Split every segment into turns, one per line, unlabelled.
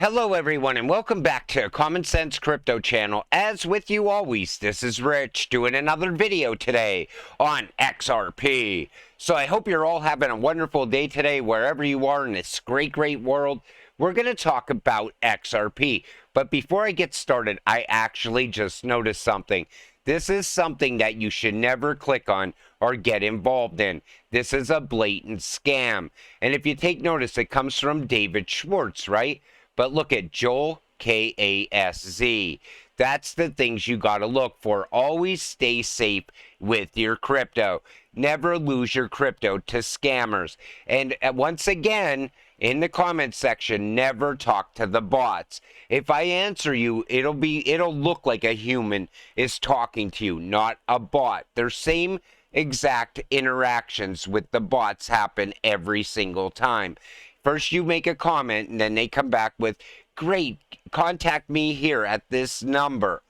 Hello everyone and welcome back to Common Sense Crypto channel. As with you always, this is Rich doing another video today on XRP. So I hope you're all having a wonderful day today wherever you are in this great world. We're going to talk about XRP. But before I get started, I actually just noticed something. This is something that you should never click on or get involved in. This is a blatant scam. And if you take notice, it comes from David Schwartz, right? But look at Joel K-A-S-Z. That's the things you got to look for. Always stay safe with your crypto. Never lose your crypto to scammers. And once again, in the comment section, never talk to the bots. If I answer you, it'll look like a human is talking to you, not a bot. Their same exact interactions with the bots happen every single time. First you make a comment and then they come back with, great, contact me here at this number.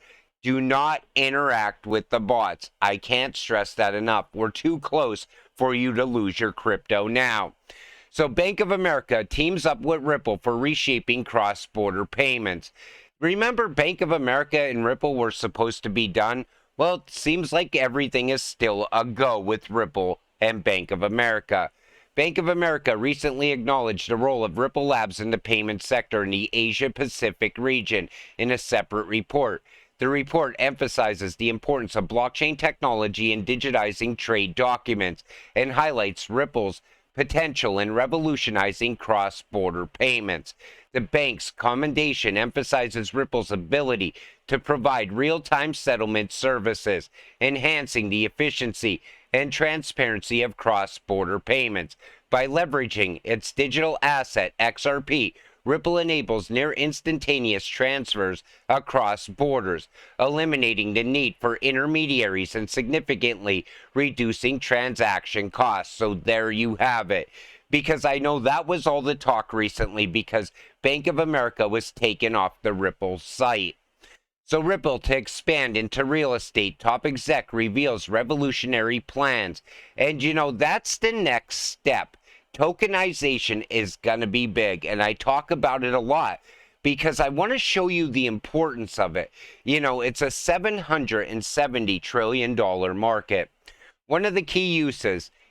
Do not interact with the bots. I can't stress that enough. We're too close for you to lose your crypto now. So Bank of America teams up with Ripple for reshaping cross-border payments. Remember Bank of America and Ripple were supposed to be done? Well, it seems like everything is still a go with Ripple and Bank of America. Bank of America recently acknowledged the role of Ripple Labs in the payment sector in the Asia-Pacific region in a separate report. The report emphasizes the importance of blockchain technology in digitizing trade documents and highlights Ripple's potential in revolutionizing cross-border payments. The bank's commendation emphasizes Ripple's ability to provide real-time settlement services, enhancing the efficiency and transparency of cross-border payments. By leveraging its digital asset, XRP, Ripple enables near instantaneous transfers across borders, eliminating the need for intermediaries and significantly reducing transaction costs. So there you have it. Because I know that was all the talk recently because Bank of America was taken off the Ripple site. So Ripple to expand into real estate, top exec reveals revolutionary plans. And you know, that's the next step. Tokenization is going to be big, and I talk about it a lot because I want to show you the importance of it. You know, it's a $770 trillion market. One of the key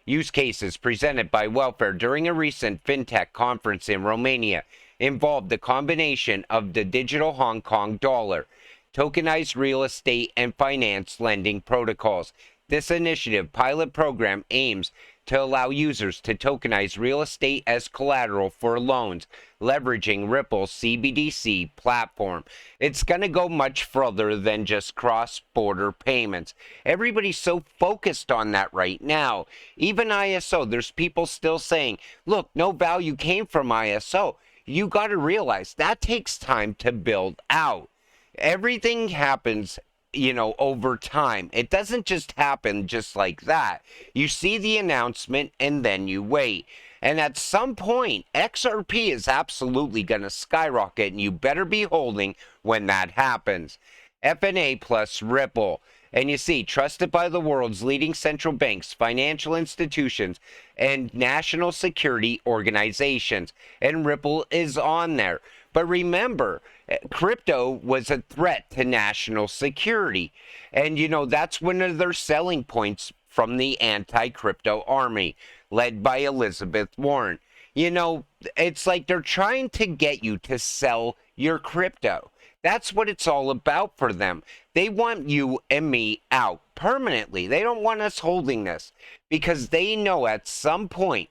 use cases presented by Welfare during a recent fintech conference in Romania involved the combination of the digital Hong Kong dollar, tokenized real estate, and finance lending protocols. This initiative pilot program aims to allow users to tokenize real estate as collateral for loans, leveraging Ripple's CBDC platform. It's going to go much further than just cross-border payments. Everybody's so focused on that right now. Even ISO, there's people still saying, look, no value came from ISO. You got to realize that takes time to build out. Everything happens, you know, over time. It doesn't just happen just like that. You see the announcement and then you wait. And at some point, XRP is absolutely going to skyrocket, and you better be holding when that happens. FNA plus Ripple. And you see, trusted by the world's leading central banks, financial institutions, and national security organizations. And Ripple is on there. But remember, crypto was a threat to national security. And, you know, that's one of their selling points from the Anticrypto Army, led by Elizabeth Warren. You know, it's like they're trying to get you to sell your crypto. That's what it's all about for them. They want you and me out permanently. They don't want us holding this because they know at some point,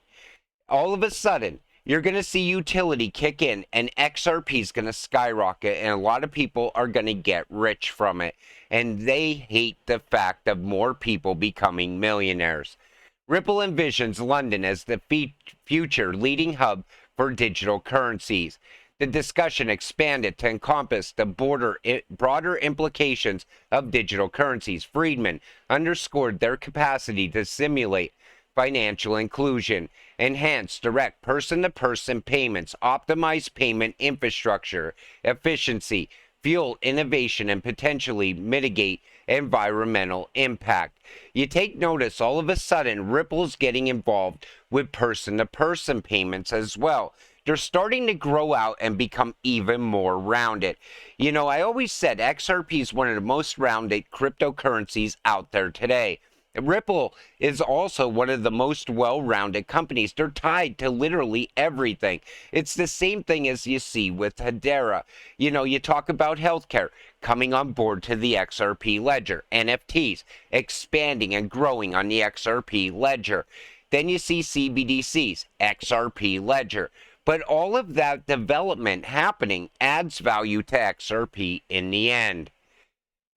all of a sudden, you're going to see utility kick in and XRP is going to skyrocket, and a lot of people are going to get rich from it. And they hate the fact of more people becoming millionaires. Ripple envisions London as the future leading hub for digital currencies. The discussion expanded to encompass the broader implications of digital currencies. Friedman underscored their capacity to simulate financial inclusion, enhance direct person-to-person payments, optimize payment infrastructure, efficiency, fuel innovation, and potentially mitigate environmental impact. You take notice, all of a sudden, Ripple's getting involved with person-to-person payments as well. they're starting to grow out and become even more rounded. You know, I always said XRP is one of the most rounded cryptocurrencies out there today. Ripple is also one of the most well-rounded companies. They're tied to literally everything. It's the same thing as you see with Hedera. You know, you talk about healthcare coming on board to the XRP ledger, NFTs expanding and growing on the XRP ledger. Then you see CBDCs, XRP ledger. But all of that development happening adds value to XRP in the end.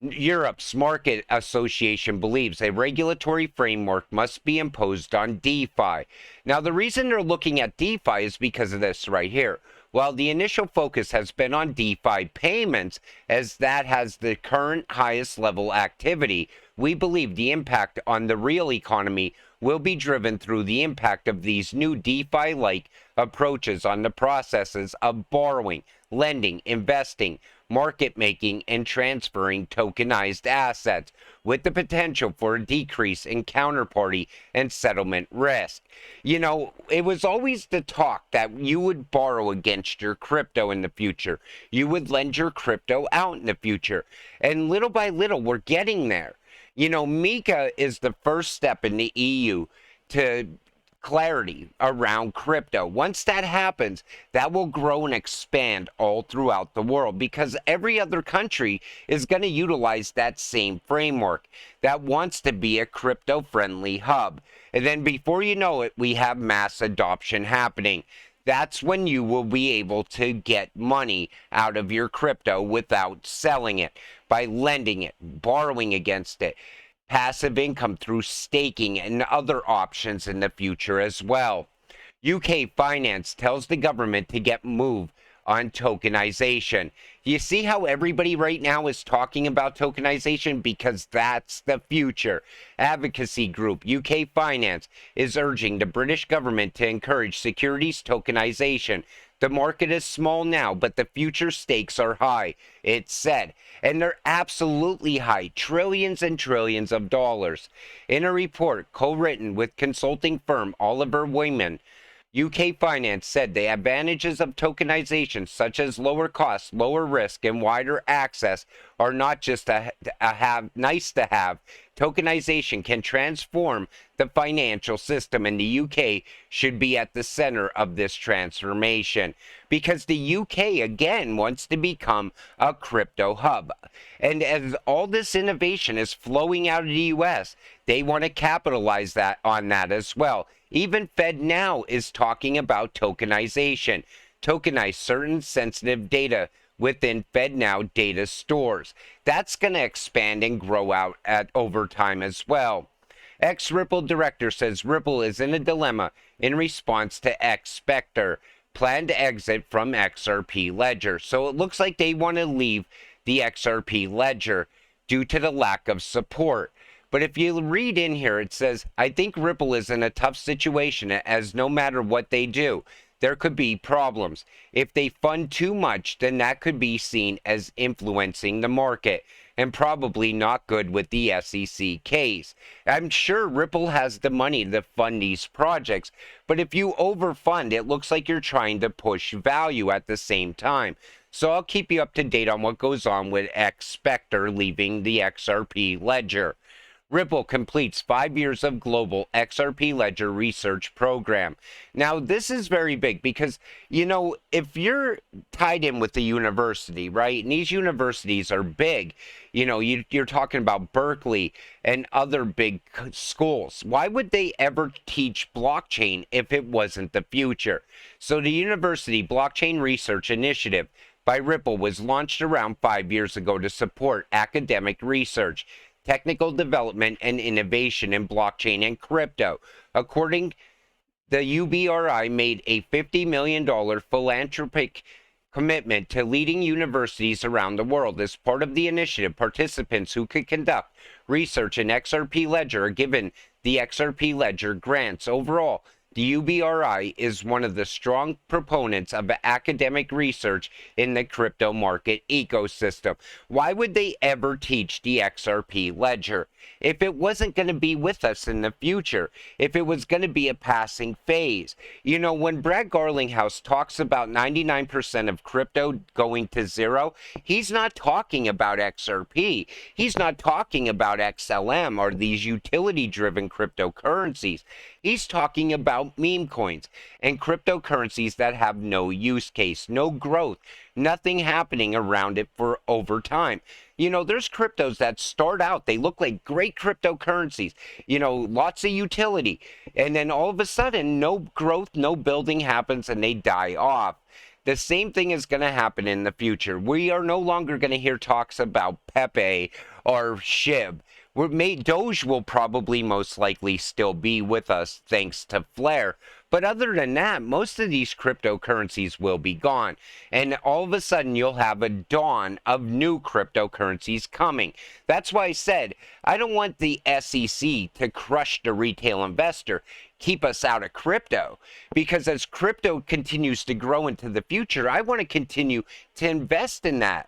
Europe's Market Association believes a regulatory framework must be imposed on DeFi. Now, the reason they're looking at DeFi is because of this right here. While the initial focus has been on DeFi payments, as that has the current highest level activity, we believe the impact on the real economy will be driven through the impact of these new DeFi-like approaches on the processes of borrowing, lending, investing, market making, and transferring tokenized assets, with the potential for a decrease in counterparty and settlement risk. You know, it was always the talk that you would borrow against your crypto in the future. You would lend your crypto out in the future. And little by little, we're getting there. You know, Mica is the first step in the EU to clarity around crypto. Once that happens, that will grow and expand all throughout the world, because every other country is going to utilize that same framework that wants to be a crypto-friendly hub. And then before you know it, we have mass adoption happening. That's when you will be able to get money out of your crypto without selling it, by lending it, borrowing against it, passive income through staking and other options in the future as well. UK Finance tells the government to get moved on tokenization. You see how everybody right now is talking about tokenization? Because that's the future. Advocacy group UK Finance is urging the British government to encourage securities tokenization. The market is small now, but the future stakes are high, it said. And they're absolutely high, trillions and trillions of dollars. In a report co-written with consulting firm Oliver Wyman, UK Finance said the advantages of tokenization, such as lower costs, lower risk, and wider access, are not just nice to have. Tokenization can transform the financial system, and the UK should be at the center of this transformation, because the UK again wants to become a crypto hub. And as all this innovation is flowing out of the US, they want to capitalize on that as well. Even FedNow is talking about tokenization. Tokenize certain sensitive data within FedNow data stores. That's going to expand and grow out over time as well. Ex-Ripple director says Ripple is in a dilemma in response to X-Spectre planned exit from XRP ledger. So it looks like they want to leave the XRP ledger due to the lack of support. But if you read in here, it says, I think Ripple is in a tough situation, as no matter what they do, there could be problems. If they fund too much, then that could be seen as influencing the market, and probably not good with the SEC case. I'm sure Ripple has the money to fund these projects, but if you overfund, it looks like you're trying to push value at the same time. So I'll keep you up to date on what goes on with X-Spectre leaving the XRP ledger. Ripple completes 5 years of global XRP ledger research program. Now, this is very big because, you know, if you're tied in with the university, right, and these universities are big, you know, you're talking about Berkeley and other big schools. Why would they ever teach blockchain if it wasn't the future? So the University Blockchain Research Initiative by Ripple was launched around 5 years ago to support academic research, technical development, and innovation in blockchain and crypto. According, the UBRI made a $50 million philanthropic commitment to leading universities around the world. As part of the initiative, participants who could conduct research in XRP Ledger are given the XRP Ledger grants. Overall, The UBRI is one of the strong proponents of academic research in the crypto market ecosystem. Why would they ever teach the XRP ledger if it wasn't going to be with us in the future, if it was going to be a passing phase? You know, when Brad Garlinghouse talks about 99% of crypto going to zero, he's not talking about XRP. He's not talking about XLM or these utility-driven cryptocurrencies. He's talking about meme coins and cryptocurrencies that have no use case, no growth, nothing happening around it for over time. You know, there's cryptos that start out, they look like great cryptocurrencies, you know, lots of utility. And then all of a sudden, no growth, no building happens, and they die off. The same thing is going to happen in the future. We are no longer going to hear talks about Pepe or SHIB. Doge will probably most likely still be with us thanks to Flare. But other than that, most of these cryptocurrencies will be gone. And all of a sudden, you'll have a dawn of new cryptocurrencies coming. That's why I said, I don't want the SEC to crush the retail investor, keep us out of crypto. Because as crypto continues to grow into the future, I want to continue to invest in that.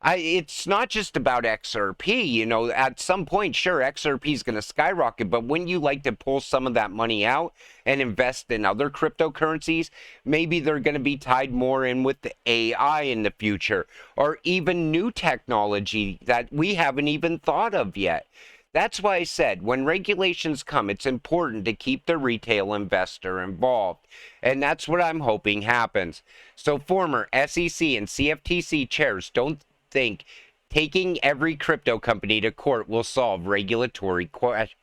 It's not just about XRP, you know, at some point, sure, XRP is going to skyrocket, but wouldn't you like to pull some of that money out and invest in other cryptocurrencies? Maybe they're going to be tied more in with the AI in the future, or even new technology that we haven't even thought of yet. That's why I said, when regulations come, it's important to keep the retail investor involved. And that's what I'm hoping happens. So former SEC and CFTC chairs don't think taking every crypto company to court will solve regulatory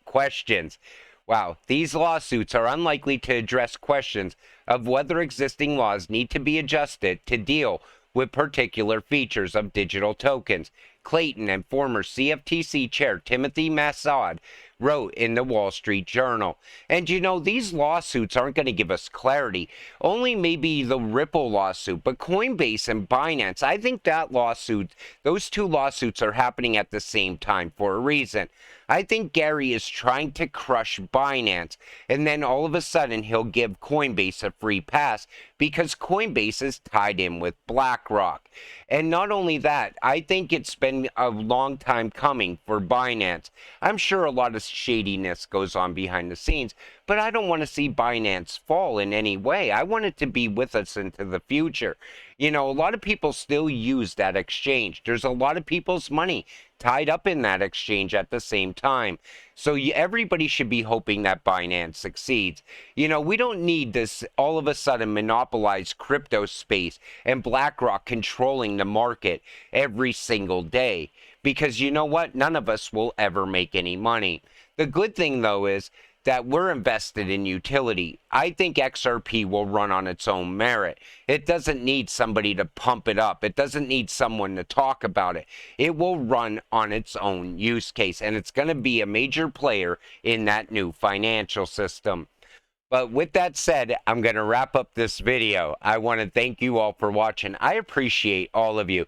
questions. Wow, these lawsuits are unlikely to address questions of whether existing laws need to be adjusted to deal with particular features of digital tokens. Clayton and former CFTC chair Timothy Massaud wrote in the Wall Street Journal. And you know, these lawsuits aren't going to give us clarity. Only maybe the Ripple lawsuit, but Coinbase and Binance, I think that lawsuit, those two lawsuits are happening at the same time for a reason. I think Gary is trying to crush Binance, and then all of a sudden he'll give Coinbase a free pass because Coinbase is tied in with BlackRock. And not only that, I think it's been a long time coming for Binance. I'm sure a lot of shadiness goes on behind the scenes, but I don't want to see Binance fall in any way. I want it to be with us into the future. You know, a lot of people still use that exchange. There's a lot of people's money tied up in that exchange at the same time. So everybody should be hoping that Binance succeeds. You know, we don't need this all of a sudden monopolized crypto space and BlackRock controlling the market every single day. Because you know what? None of us will ever make any money. The good thing, though, is that we're invested in utility. I think XRP will run on its own merit. It doesn't need somebody to pump it up. It doesn't need someone to talk about it. It will run on its own use case, and it's going to be a major player in that new financial system. But with that said, I'm going to wrap up this video. I want to thank you all for watching. I appreciate all of you.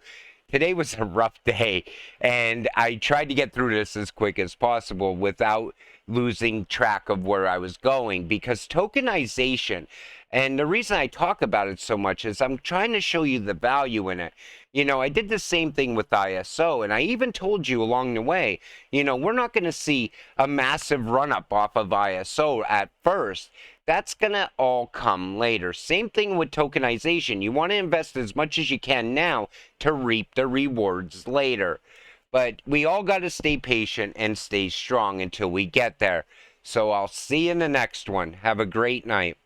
Today was a rough day, and I tried to get through this as quick as possible without losing track of where I was going, because tokenization, and the reason I talk about it so much is I'm trying to show you the value in it. You know, I did the same thing with ISO, and I even told you along the way, you know, we're not going to see a massive run-up off of ISO at first. That's going to all come later. Same thing with tokenization. You want to invest as much as you can now to reap the rewards later. But we all got to stay patient and stay strong until we get there. So I'll see you in the next one. Have a great night.